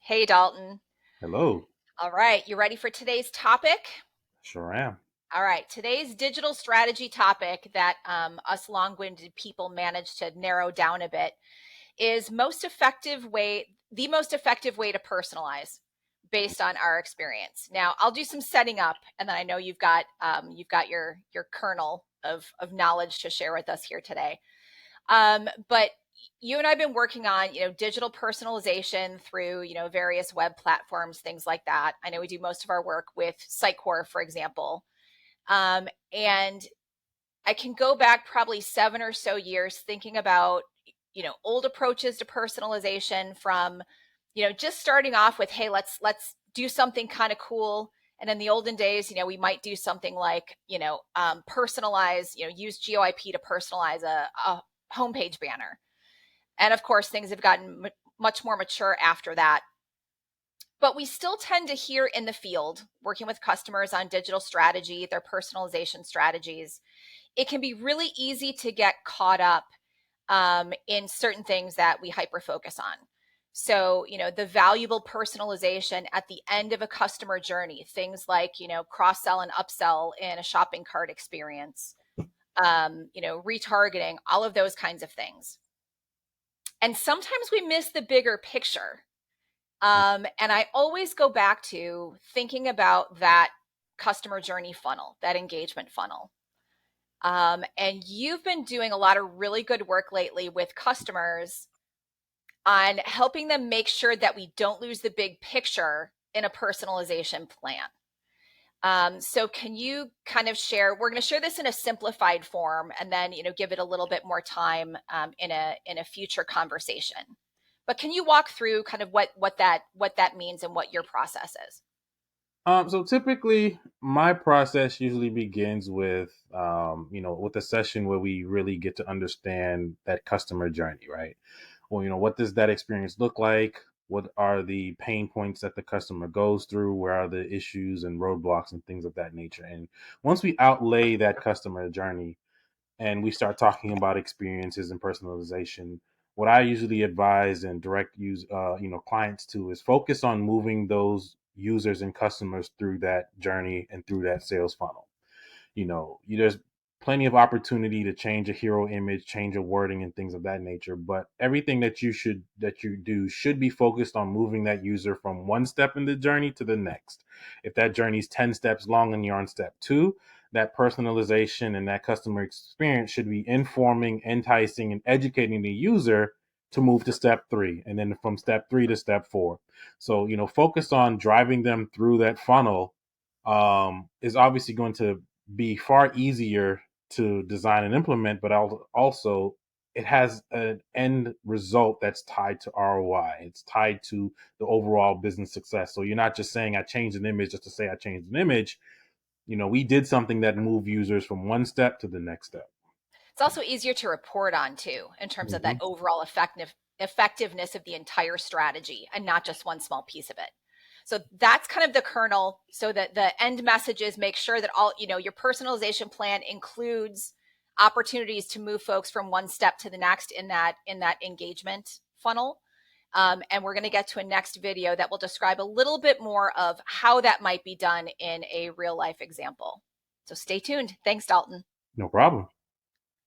Hey, Daulton. Hello. All right, you ready for today's topic? Sure am. All right, today's digital strategy topic that us long-winded people managed to narrow down a bit is the most effective way to personalize based on our experience. Now, I'll do some setting up, and then I know you've got your kernel of knowledge to share with us here today. But you and I have been working on, digital personalization through, various web platforms, things like that. I know we do most of our work with Sitecore, for example. And I can go back probably 7 or so years thinking about, old approaches to personalization from, just starting off with, hey, let's do something kind of cool. And in the olden days, we might do something like, personalize, use GeoIP to personalize a homepage banner. And of course, things have gotten much more mature after that. But we still tend to hear in the field, working with customers on digital strategy, their personalization strategies, it can be really easy to get caught up in certain things that we hyper focus on. So, the valuable personalization at the end of a customer journey, things like, cross sell and upsell in a shopping cart experience, retargeting, all of those kinds of things. And sometimes we miss the bigger picture. And I always go back to thinking about that customer journey funnel, that engagement funnel. And you've been doing a lot of really good work lately with customers on helping them make sure that we don't lose the big picture in a personalization plan. So can you kind of share, we're going to share this in a simplified form and then, give it a little bit more time in a future conversation. But can you walk through kind of what that means and what your process is? So typically, my process usually begins with, with a session where we really get to understand that customer journey, right? Well, what does that experience look like? What are the pain points that the customer goes through? Where are the issues and roadblocks and things of that nature? And once we outlay that customer journey, and we start talking about experiences and personalization, what I usually advise and direct clients to is focus on moving those users and customers through that journey and through that sales funnel. There's plenty of opportunity to change a hero image, change a wording and things of that nature, but everything that you do should be focused on moving that user from one step in the journey to the next. If that journey is 10 steps long and you're on step 2, that personalization and that customer experience should be informing, enticing, and educating the user to move to step 3, and then from step 3 to step 4. So, focus on driving them through that funnel is obviously going to be far easier to design and implement, but also it has an end result that's tied to ROI. It's tied to the overall business success. So you're not just saying I changed an image just to say I changed an image. We did something that moved users from one step to the next step. It's also easier to report on too, in terms of that Hmm. overall effectiveness of the entire strategy and not just one small piece of it. So that's kind of the kernel. So that the end messages make sure that all, your personalization plan includes opportunities to move folks from one step to the next in that engagement funnel. And we're going to get to a next video that will describe a little bit more of how that might be done in a real life example. So stay tuned. Thanks, Daulton. No problem.